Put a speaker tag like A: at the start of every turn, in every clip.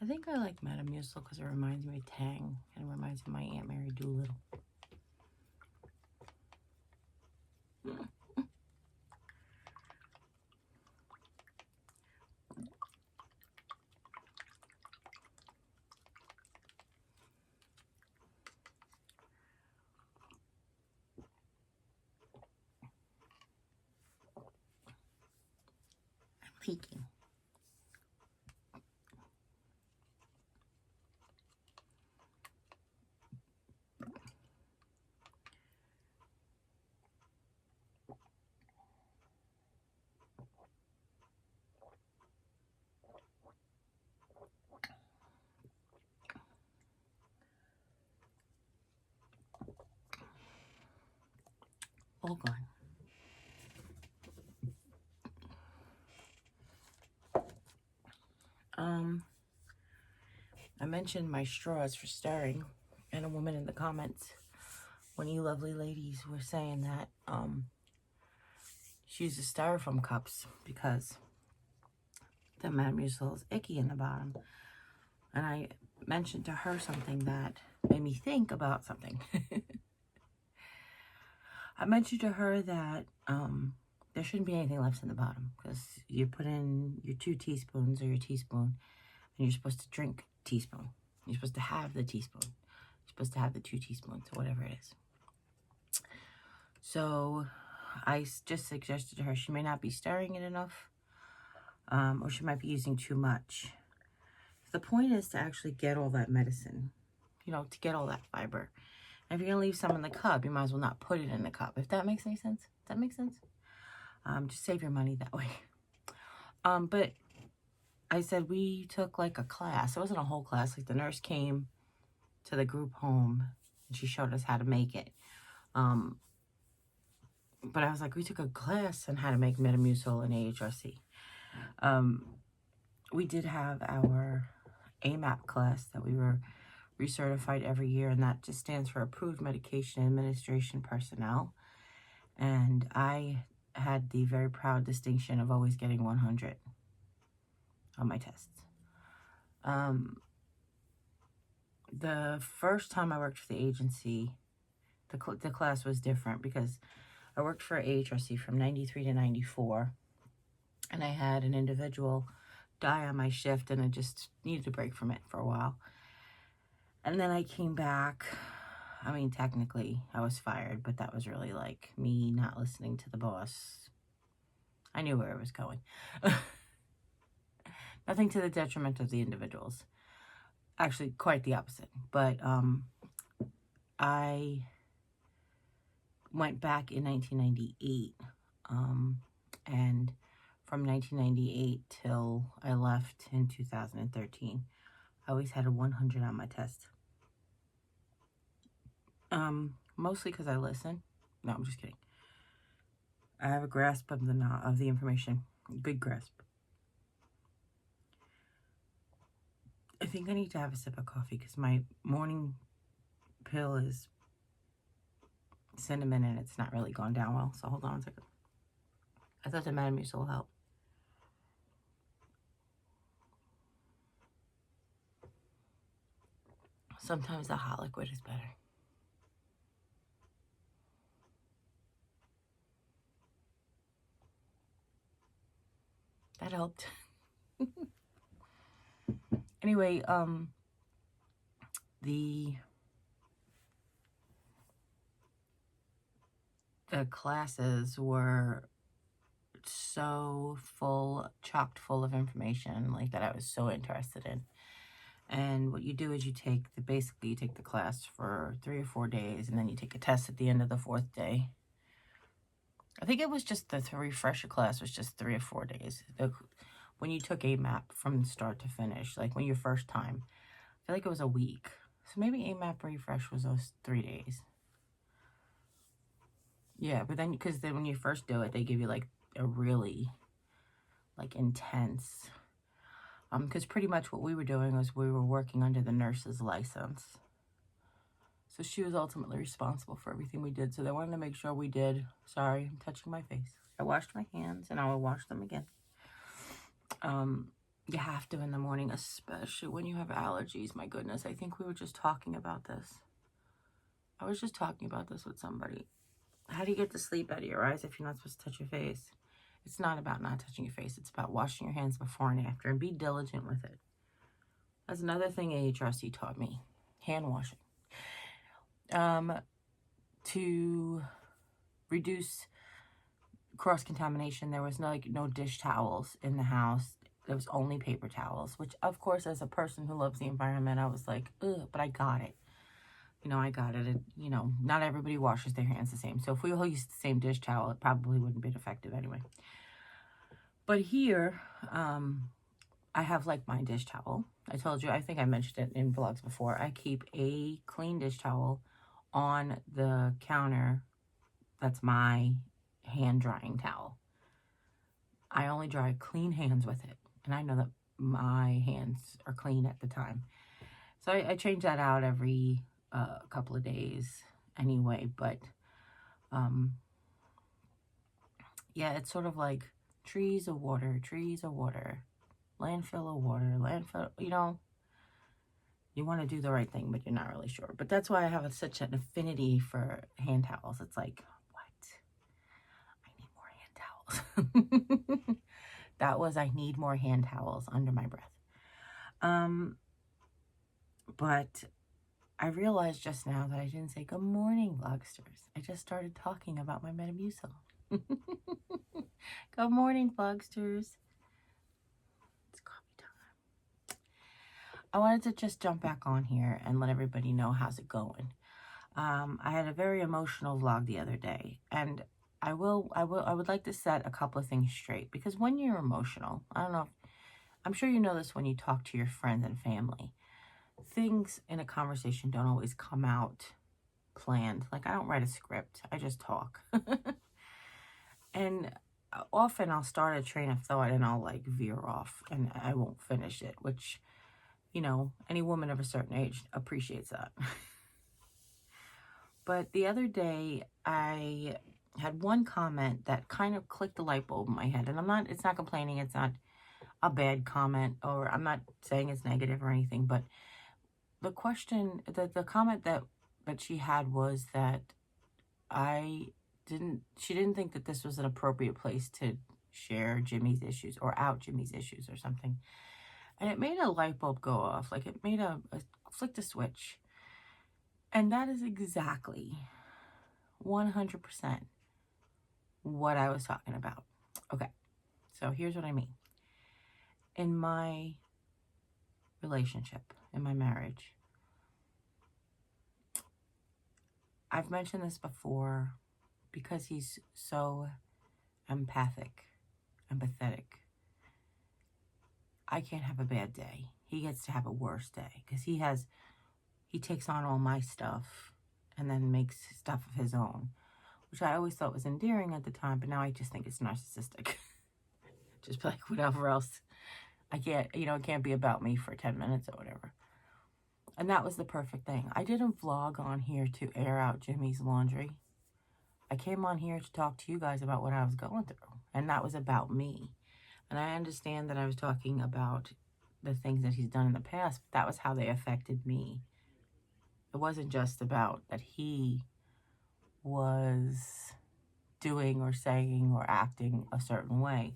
A: I think I like Metamucil because it reminds me of Tang and it reminds me of my Aunt Mary Doolittle. I'm leaking. All gone. I mentioned my straws for stirring, and a woman in the comments, one of you lovely ladies, were saying that she uses styrofoam cups because the Metamucil is icky in the bottom. And I mentioned to her something that made me think about something. I mentioned to her that there shouldn't be anything left in the bottom because you put in your 2 teaspoons or your teaspoon, and you're supposed to drink a teaspoon. You're supposed to have the teaspoon. You're supposed to have the 2 teaspoons or whatever it is. So I just suggested to her she may not be stirring it enough, or she might be using too much. The point is to actually get all that medicine, you know, to get all that fiber. And if you're going to leave some in the cup, you might as well not put it in the cup, if that makes any sense. Does that make sense? Just save your money that way. But I said we took like a class. It wasn't a whole class. Like the nurse came to the group home and she showed us how to make it. But I was like, we took a class on how to make Metamucil and AHRC. We did have our AMAP class that we were recertified every year, and that just stands for Approved Medication Administration Personnel. And I had the very proud distinction of always getting 100 on my tests. The first time I worked for the agency, the class was different because I worked for AHRC from 93 to 94, and I had an individual die on my shift, and I just needed a break from it for a while. And then I came back. I mean, technically, I was fired, but that was really like me not listening to the boss. I knew where it was going. Nothing to the detriment of the individuals. Actually, quite the opposite. But I went back in 1998, and from 1998 till I left in 2013, I always had a 100 on my test. Mostly because I listen. No, I'm just kidding. I have a grasp of the information. Good grasp. I think I need to have a sip of coffee because my morning pill is cinnamon and it's not really gone down well. So hold on a second. I thought the Metamucil will help. Sometimes the hot liquid is better. That helped. Anyway, the classes were so chocked full of information like that I was so interested in. And what you do is basically you take the class for 3 or 4 days, and then you take a test at the end of the 4th day. I think it was just the refresher class was just 3 or 4 days. When you took AMAP from start to finish, like when your first time, I feel like it was a week. So maybe AMAP refresh was those 3 days. Yeah, but then, because then when you first do it, they give you like a really like intense, because pretty much what we were doing was we were working under the nurse's license. So she was ultimately responsible for everything we did. So they wanted to make sure we did. Sorry, I'm touching my face. I washed my hands and I will wash them again. You have to in the morning, especially when you have allergies. My goodness, I think we were just talking about this. I was just talking about this with somebody. How do you get the sleep out of your eyes if you're not supposed to touch your face? It's not about not touching your face. It's about washing your hands before and after, and be diligent with it. That's another thing AHRC taught me. Hand washing. To reduce cross-contamination, there was no dish towels in the house. There was only paper towels, which, of course, as a person who loves the environment, I was like, ugh, but I got it. I got it. Not everybody washes their hands the same. So if we all used the same dish towel, it probably wouldn't be effective anyway. But here, I have like my dish towel. I told you, I think I mentioned it in vlogs before. I keep a clean dish towel on the counter. That's my hand drying towel. I only dry clean hands with it. And I know that my hands are clean at the time. So I change that out every couple of days anyway. But yeah, it's sort of like trees of water, landfill of water, landfill, you want to do the right thing, but you're not really sure. But that's why I have such an affinity for hand towels. It's like, what? I need more hand towels. That was, I need more hand towels under my breath. But I realized just now that I didn't say good morning, vlogsters. I just started talking about my Metamucil. Good morning, vlogsters. It's coffee time. I wanted to just jump back on here and let everybody know how's it going. I had a very emotional vlog the other day, and I would like to set a couple of things straight, because when you're emotional, I don't know, I'm sure you know this when you talk to your friends and family. Things in a conversation don't always come out planned. Like, I don't write a script. I just talk. And often I'll start a train of thought and I'll like veer off and I won't finish it, which, any woman of a certain age appreciates that. But the other day I had one comment that kind of clicked the light bulb in my head. And it's not complaining. It's not a bad comment, or I'm not saying it's negative or anything, but the question, the comment that she had was that she didn't think that this was an appropriate place to share Jimmy's issues or out Jimmy's issues or something. And it made a light bulb go off. Like, it made flicked a switch. And that is exactly 100% what I was talking about. Okay, so here's what I mean. In my relationship, in my marriage, I've mentioned this before, because he's so empathetic, empathetic, I can't have a bad day. He gets to have a worse day, because he takes on all my stuff and then makes stuff of his own, which I always thought was endearing at the time, but now I just think it's narcissistic. Just like whatever else. I can't, it can't be about me for 10 minutes or whatever. And that was the perfect thing. I didn't vlog on here to air out Jimmy's laundry. I came on here to talk to you guys about what I was going through. And that was about me. And I understand that I was talking about the things that he's done in the past, but that was how they affected me. It wasn't just about that he was doing or saying or acting a certain way.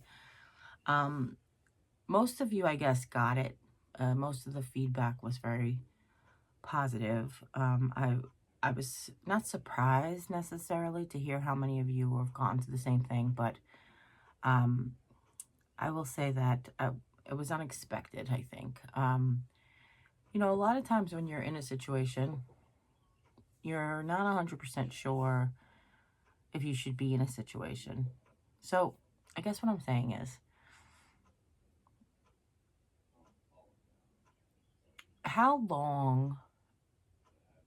A: Most of you, I guess, got it. Most of the feedback was very positive. I was not surprised necessarily to hear how many of you have gone through the same thing, but I will say that it was unexpected, I think. A lot of times when you're in a situation, you're not 100% sure if you should be in a situation. So I guess what I'm saying is, how long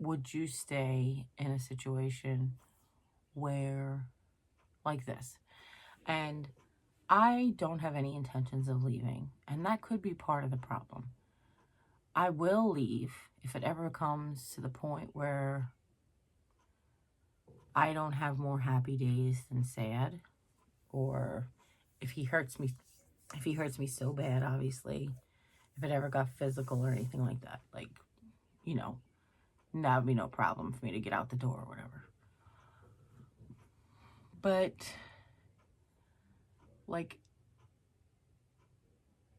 A: would you stay in a situation where, like this? And I don't have any intentions of leaving, and that could be part of the problem. I will leave if it ever comes to the point where I don't have more happy days than sad, or if he hurts me if he hurts me so bad, obviously, if it ever got physical or anything like that, like, you know, that would be no problem for me to get out the door or whatever. But, like,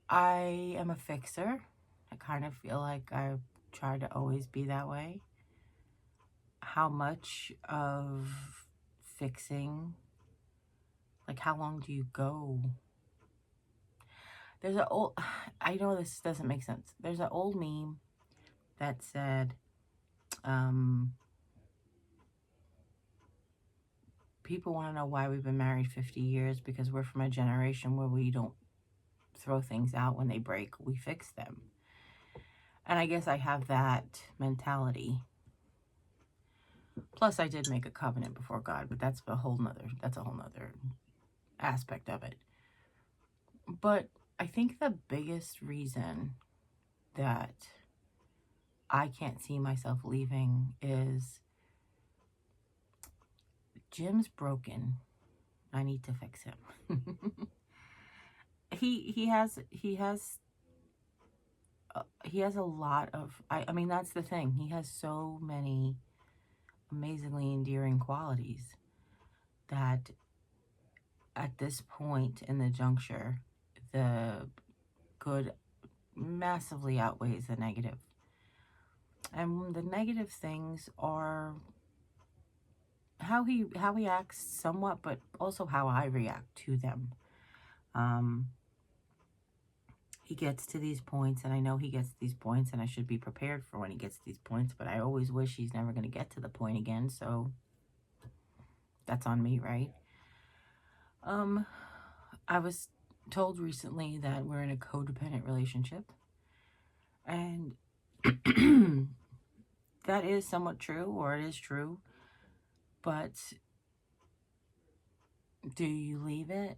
A: I am a fixer. I kind of feel like I try to always be that way. How much of fixing, like, how long do you go? There's an old, I know this doesn't make sense. There's an old meme that said, people want to know why we've been married 50 years because we're from a generation where we don't throw things out when they break, we fix them. And I guess I have that mentality. Plus, I did make a covenant before God, but that's a whole nother aspect of it. But I think the biggest reason that I can't see myself leaving is Jim's broken. I need to fix him. he has a lot of, I mean, that's the thing. He has so many amazingly endearing qualities that at this point in the juncture, the good massively outweighs the negative. And the negative things are how he acts somewhat, but also how I react to them. He gets to these points, and I know he gets to these points, and I should be prepared for when he gets to these points, but I always wish he's never going to get to the point again, so that's on me, right? I was told recently that we're in a codependent relationship, and that is somewhat true, or it is true, but do you leave it?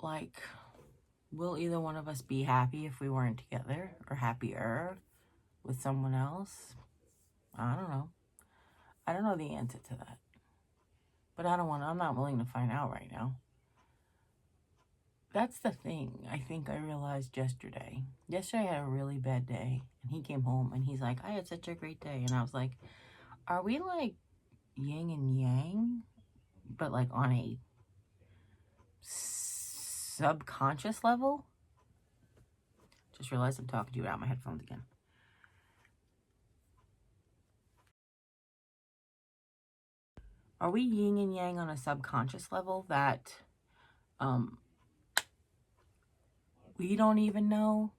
A: Like, will either one of us be happy if we weren't together, or happier with someone else? I don't know. I don't know the answer to that. But I'm not willing to find out right now. That's the thing I think I realized yesterday. Yesterday I had a really bad day, and he came home and he's like, I had such a great day. And I was like, are we like yin and yang, but like on a subconscious level? Just realized I'm talking to you without my headphones again. Are we yin and yang on a subconscious level that we don't even know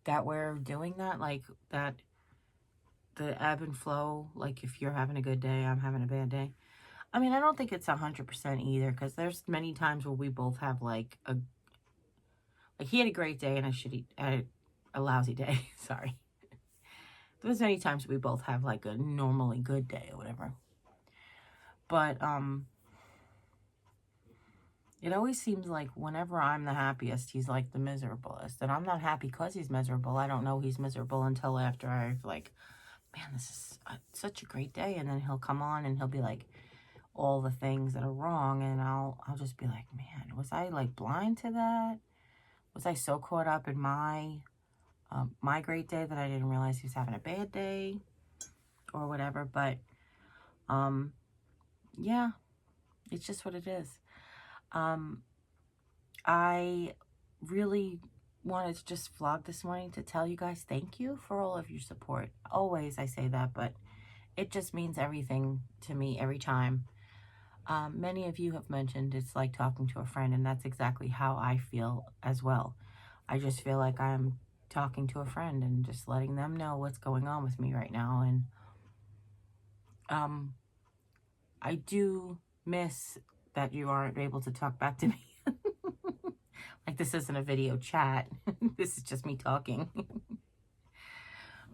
A: that we're doing that? Like that the ebb and flow, like if you're having a good day, I'm having a bad day. I mean, I don't think it's 100% either, because there's many times where we both have like he had a great day and a lousy day. Sorry. There's many times we both have like a normally good day or whatever. But it always seems like whenever I'm the happiest, he's like the miserablest. And I'm not happy because he's miserable. I don't know he's miserable until after I've like, man, this is such a great day. And then he'll come on and he'll be like, all the things that are wrong. And I'll just be like, man, was I like blind to that? Was I so caught up in my great day that I didn't realize he was having a bad day or whatever? But, yeah, it's just what it is. I really wanted to just vlog this morning to tell you guys thank you for all of your support. Always I say that, but it just means everything to me every time. Many of you have mentioned it's like talking to a friend, and that's exactly how I feel as well. I just feel like I'm talking to a friend and just letting them know what's going on with me right now. And I do miss that you aren't able to talk back to me. Like, this isn't a video chat. This is just me talking.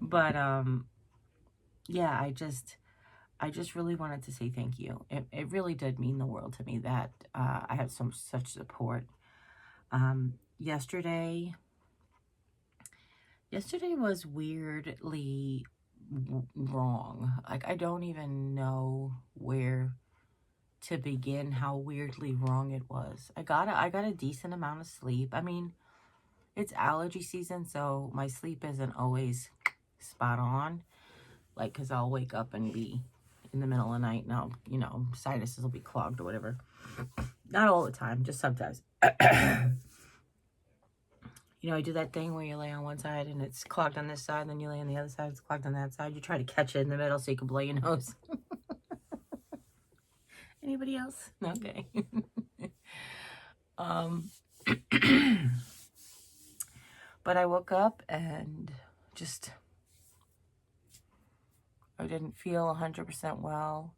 A: But yeah, I just really wanted to say thank you. It really did mean the world to me that I have such support. Yesterday was weirdly wrong. Like, I don't even know where to begin how weirdly wrong it was. I got a decent amount of sleep. I mean, it's allergy season, so my sleep isn't always spot on. Like, because I'll wake up and be in the middle of the night and I'll, you know, sinuses will be clogged or whatever. Not all the time, just sometimes. You know, I do that thing where you lay on one side and it's clogged on this side, and then you lay on the other side, it's clogged on that side. You try to catch it in the middle so you can blow your nose. Anybody else? Okay. But I woke up and just, I didn't feel 100% well.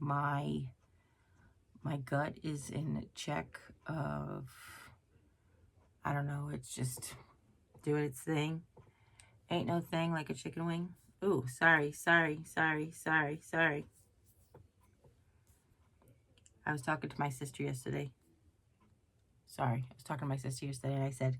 A: My gut is in check of, I don't know, it's just doing its thing. Ain't no thing like a chicken wing. Ooh, sorry. I was talking to my sister yesterday. And I said,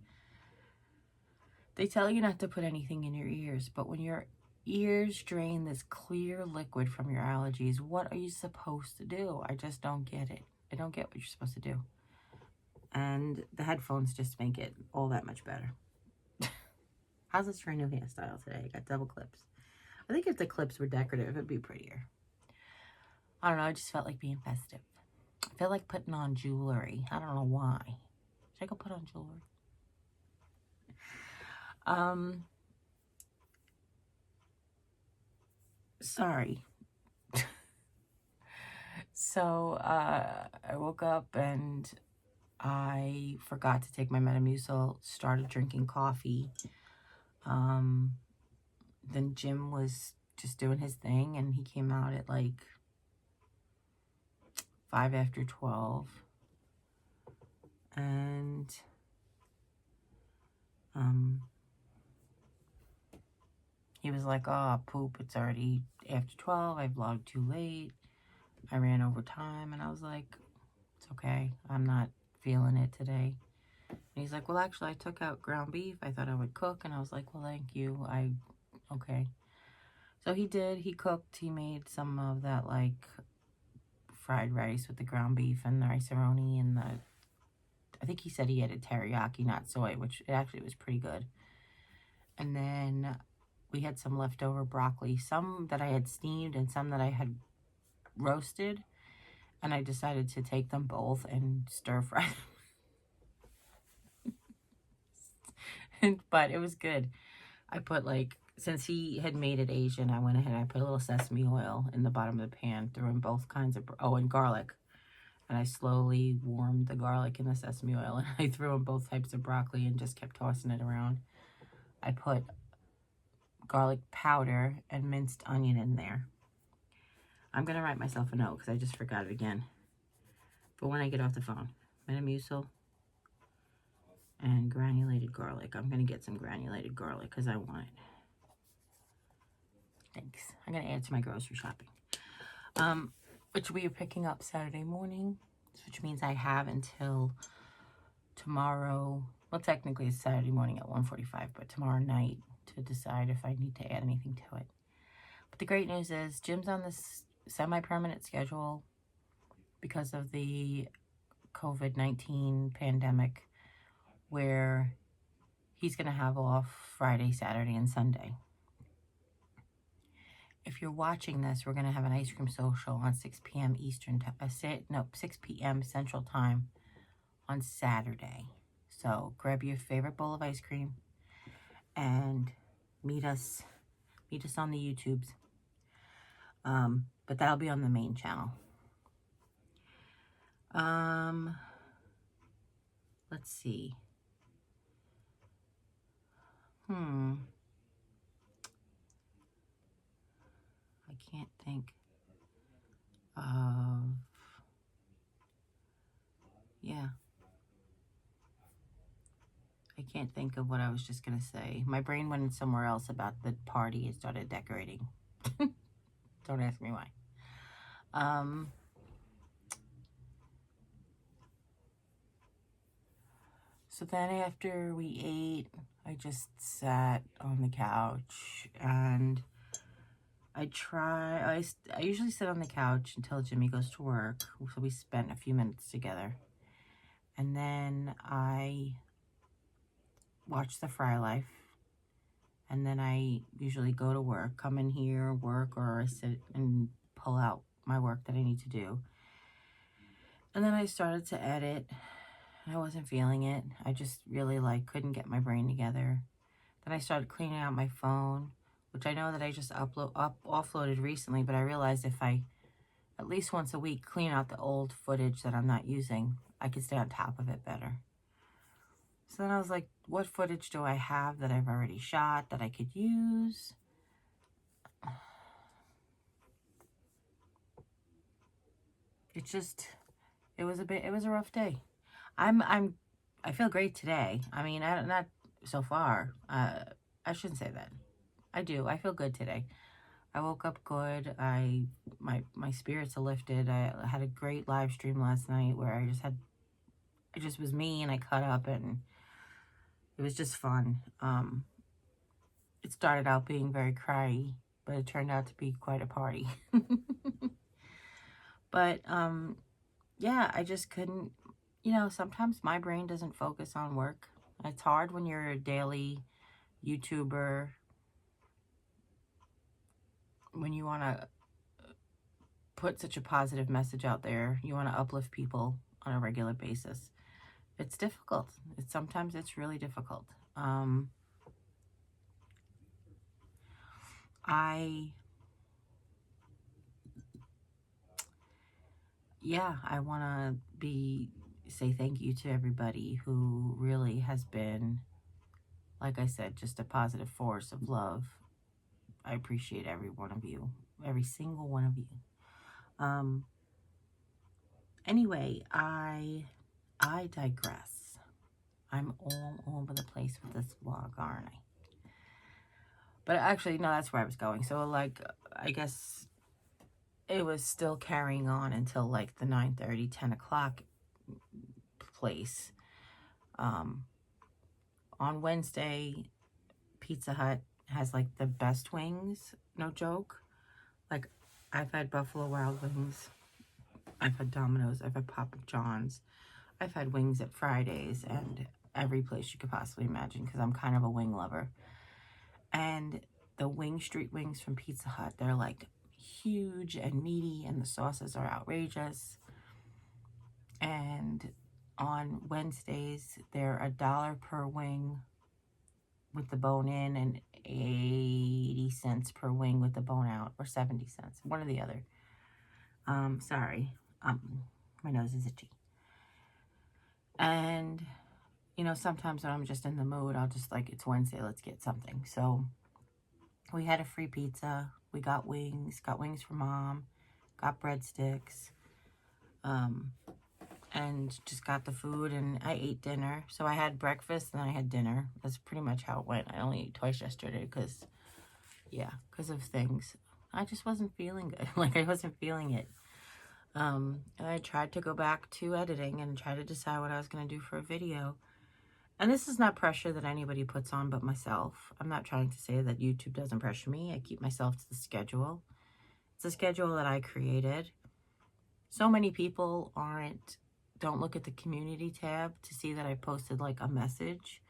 A: they tell you not to put anything in your ears, but when your ears drain this clear liquid from your allergies, what are you supposed to do? I just don't get it. I don't get what you're supposed to do. And the headphones just make it all that much better. How's this for a new hairstyle today? I got double clips. I think if the clips were decorative, it'd be prettier. I don't know. I just felt like being festive. I feel like putting on jewelry. I don't know why. Should I go put on jewelry? Sorry. So, I woke up and I forgot to take my Metamucil, started drinking coffee. Then Jim was just doing his thing, and he came out at like 5 after 12. And, he was like, oh, poop, it's already after 12. I vlogged too late. I ran over time. And I was like, it's okay. I'm not feeling it today. And he's like, well, actually, I took out ground beef. I thought I would cook. And I was like, well, thank you. Okay. So he did. He cooked. He made some of that, like, fried rice with the ground beef and the rice-a-roni and the, I think he said he added teriyaki, not soy, which it actually was pretty good. And then we had some leftover broccoli, some that I had steamed and some that I had roasted. And I decided to take them both and stir fry them. But it was good. I put, like, since he had made it Asian, I went ahead and I put a little sesame oil in the bottom of the pan, threw in both kinds of, and garlic. And I slowly warmed the garlic in the sesame oil, and I threw in both types of broccoli and just kept tossing it around. I put garlic powder and minced onion in there. I'm going to write myself a note because I just forgot it again. But when I get off the phone, Metamucil and granulated garlic. I'm going to get some granulated garlic because I want it. Thanks. I'm going to add it to my grocery shopping. Which we are picking up Saturday morning, which means I have until tomorrow. Well, technically it's Saturday morning at 1:45, but tomorrow night to decide if I need to add anything to it. But the great news is Jim's on this semi-permanent schedule because of the COVID-19 pandemic, where he's going to have off Friday, Saturday, and Sunday. If you're watching this, we're going to have an ice cream social on 6 p.m. Eastern time, 6 p.m. Central Time on Saturday. So grab your favorite bowl of ice cream and meet us on the YouTubes. But that'll be on the main channel. Let's see. I can't think of, I can't think of what I was just going to say. My brain went somewhere else about the party and started decorating. Don't ask me why. So then after we ate, I just sat on the couch and I usually sit on the couch until Jimmy goes to work. So we spent a few minutes together. And then I watch the Fry Life. And then I usually go to work, come in here, work, or I sit and pull out my work that I need to do. And then I started to edit. I wasn't feeling it. I just really couldn't get my brain together. Then I started cleaning out my phone, which I know that I just offloaded recently, but I realized if I at least once a week clean out the old footage that I'm not using, I could stay on top of it better. So then I was like, what footage do I have that I've already shot that I could use? It was a rough day. I feel great today. I mean, not so far. I shouldn't say that. I do. I feel good today. I woke up good. My spirits are lifted. I had a great live stream last night where it just was me and I cut up and it was just fun. It started out being very cryy, but it turned out to be quite a party. But, yeah, I just couldn't, sometimes my brain doesn't focus on work. It's hard when you're a daily YouTuber, when you want to put such a positive message out there, you want to uplift people on a regular basis. It's difficult. Sometimes it's really difficult. I want to say thank you to everybody who really has been, like I said, just a positive force of love. I appreciate every one of you, every single one of you. Anyway, I digress. I'm all over the place with this vlog, aren't I? But actually, no, that's where I was going. So, I guess it was still carrying on until, the 9:30, 10 o'clock place. On Wednesday, Pizza Hut has, the best wings. No joke. I've had Buffalo Wild Wings. I've had Domino's. I've had Papa John's. I've had wings at Fridays and every place you could possibly imagine because I'm kind of a wing lover. And the street wings from Pizza Hut, they're huge and meaty and the sauces are outrageous. And on Wednesdays, they're $1 per wing with the bone in and 80 cents per wing with the bone out, or 70 cents, one or the other. Sorry, my nose is itchy. And, sometimes when I'm just in the mood, I'll just it's Wednesday, let's get something. So we had a free pizza. We got wings for Mom, got breadsticks, and just got the food, and I ate dinner. So I had breakfast and then I had dinner. That's pretty much how it went. I only ate twice yesterday because of things. I just wasn't feeling good. I wasn't feeling it. And I tried to go back to editing and try to decide what I was going to do for a video. And this is not pressure that anybody puts on but myself. I'm not trying to say that YouTube doesn't pressure me. I keep myself to the schedule. It's a schedule that I created. So many people don't look at the community tab to see that I posted a message.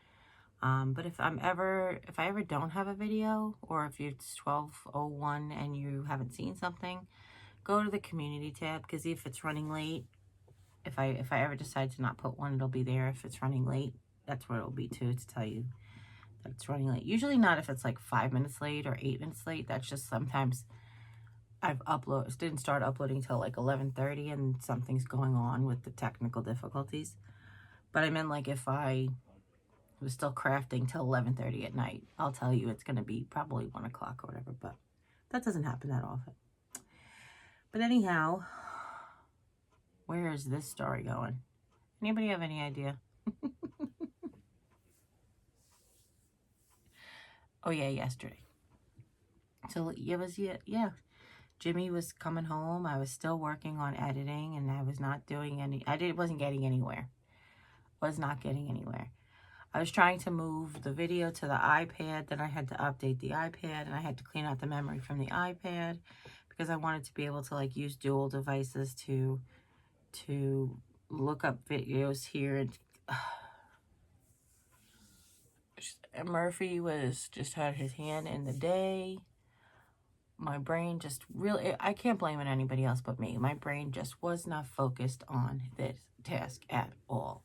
A: But if I ever don't have a video, or if it's 12:01 and you haven't seen something, go to the community tab, because if it's running late, if I ever decide to not put one, it'll be there. If it's running late, that's where it'll be too, to tell you that it's running late. Usually not if it's 5 minutes late or 8 minutes late. That's just sometimes didn't start uploading till 11:30 and something's going on with the technical difficulties. But I meant if I was still crafting till 11:30 at night, I'll tell you it's going to be probably 1 o'clock or whatever, but that doesn't happen that often. But anyhow, where is this story going? Anybody have any idea? Oh yeah, yesterday. So it was, yeah. Jimmy was coming home. I was still working on editing, and I was not doing wasn't getting anywhere. Was not getting anywhere. I was trying to move the video to the iPad, then I had to update the iPad, and I had to clean out the memory from the iPad because I wanted to be able to like use dual devices to look up videos here. And Murphy was just had his hand in the day. My brain just really, I can't blame it on anybody else but me. My brain just was not focused on this task at all.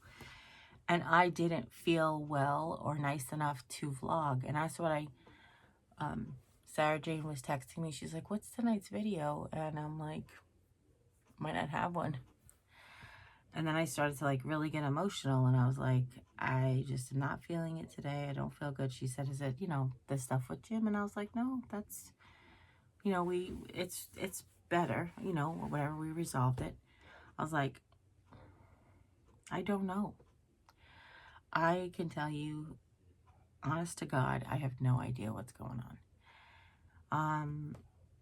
A: And I didn't feel well or nice enough to vlog. And that's what Sarah Jane was texting me. She's like, what's tonight's video? And I'm like, might not have one. And then I started to like really get emotional, and I was like, I just am not feeling it today. I don't feel good. She said, is it, the stuff with Jim? And I was like, no, that's, it's better, or whatever, we resolved it. I was like, I don't know. I can tell you, honest to God, I have no idea what's going on.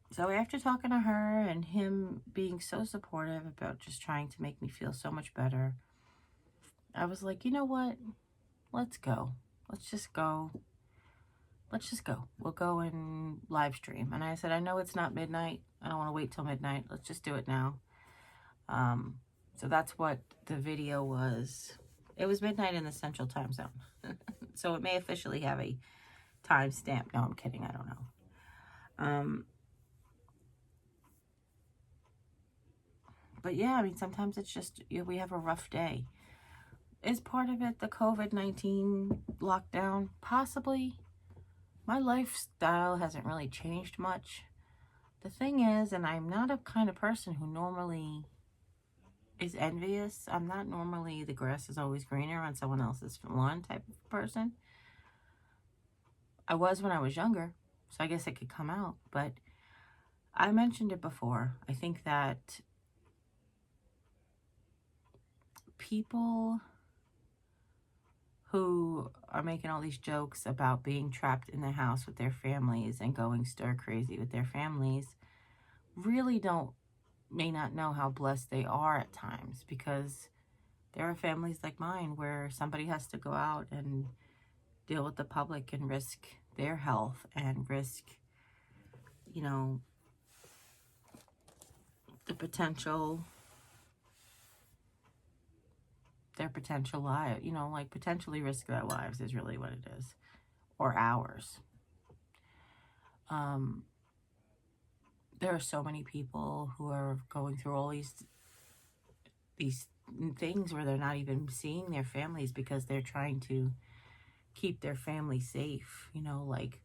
A: So after talking to her and him being so supportive about just trying to make me feel so much better, I was like, you know what? Let's go. Let's just go. We'll go and live stream. And I said, I know it's not midnight. I don't want to wait till midnight. Let's just do it now. So that's what the video was. It was midnight in the Central Time Zone. So it may officially have a timestamp. No, I'm kidding. I don't know. But yeah, I mean, sometimes it's just, we have a rough day. Is part of it the COVID-19 lockdown? Possibly. My lifestyle hasn't really changed much. The thing is, and I'm not a kind of person who normally is envious. I'm not normally the grass is always greener on someone else's lawn type of person. I was when I was younger, so I guess it could come out. But I mentioned it before. I think that people who are making all these jokes about being trapped in the house with their families and going stir crazy with their families really may not know how blessed they are at times, because there are families like mine where somebody has to go out and deal with the public and risk their health and risk, the potential, their potential life, like potentially risk their lives is really what it is, or ours. There are so many people who are going through all these things where they're not even seeing their families because they're trying to keep their family safe, like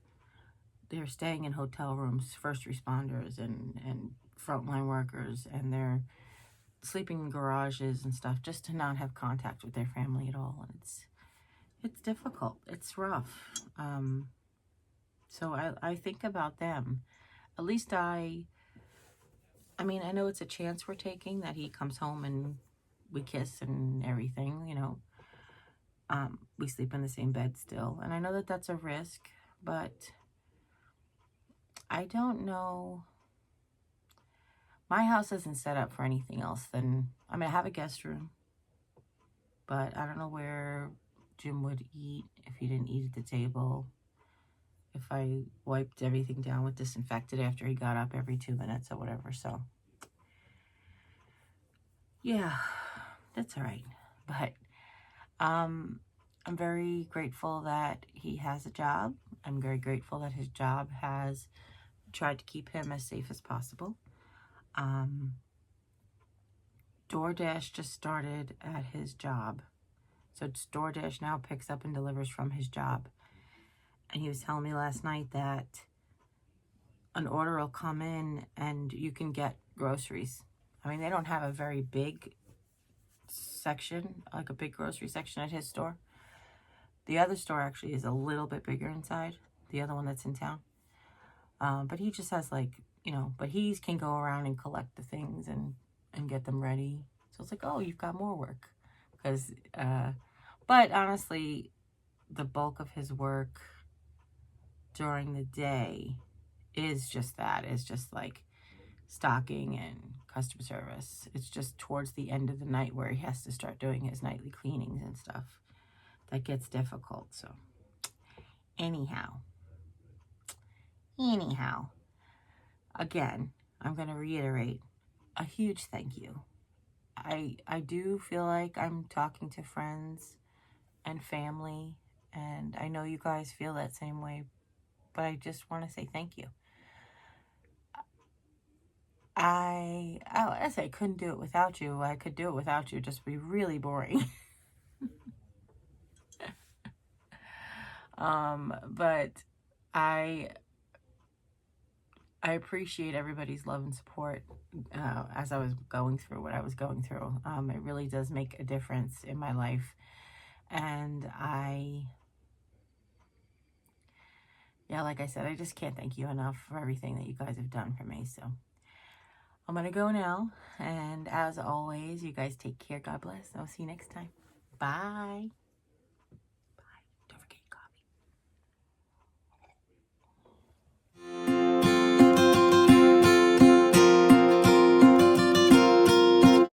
A: they're staying in hotel rooms, first responders and frontline workers, and they're sleeping in garages and stuff just to not have contact with their family at all. And it's difficult. It's rough. So I think about them. At least I know it's a chance we're taking that he comes home and we kiss and everything, we sleep in the same bed still. And I know that that's a risk, but I don't know. My house isn't set up for anything else than, I have a guest room, but I don't know where Jim would eat if he didn't eat at the table. If I wiped everything down with disinfectant after he got up every 2 minutes or whatever. So, yeah, that's all right. But I'm very grateful that he has a job. I'm very grateful that his job has tried to keep him as safe as possible. DoorDash just started at his job. So DoorDash now picks up and delivers from his job. And he was telling me last night that an order will come in and you can get groceries. They don't have a very big section, like a big grocery section at his store. The other store actually is a little bit bigger inside, the other one that's in town. But he just has but he can go around and collect the things and get them ready. So it's like, oh, you've got more work. But honestly, the bulk of his work during the day is just that. It's just like stocking and customer service. It's just towards the end of the night where he has to start doing his nightly cleanings and stuff that gets difficult. So anyhow, again, I'm going to reiterate a huge thank you. I do feel like I'm talking to friends and family, and I know you guys feel that same way, but I just want to say thank you. I say I couldn't do it without you. I could do it without you, just be really boring. But I appreciate everybody's love and support as I was going through what I was going through. It really does make a difference in my life. And like I said, I just can't thank you enough for everything that you guys have done for me. So I'm going to go now. And as always, you guys take care. God bless. I'll see you next time. Bye.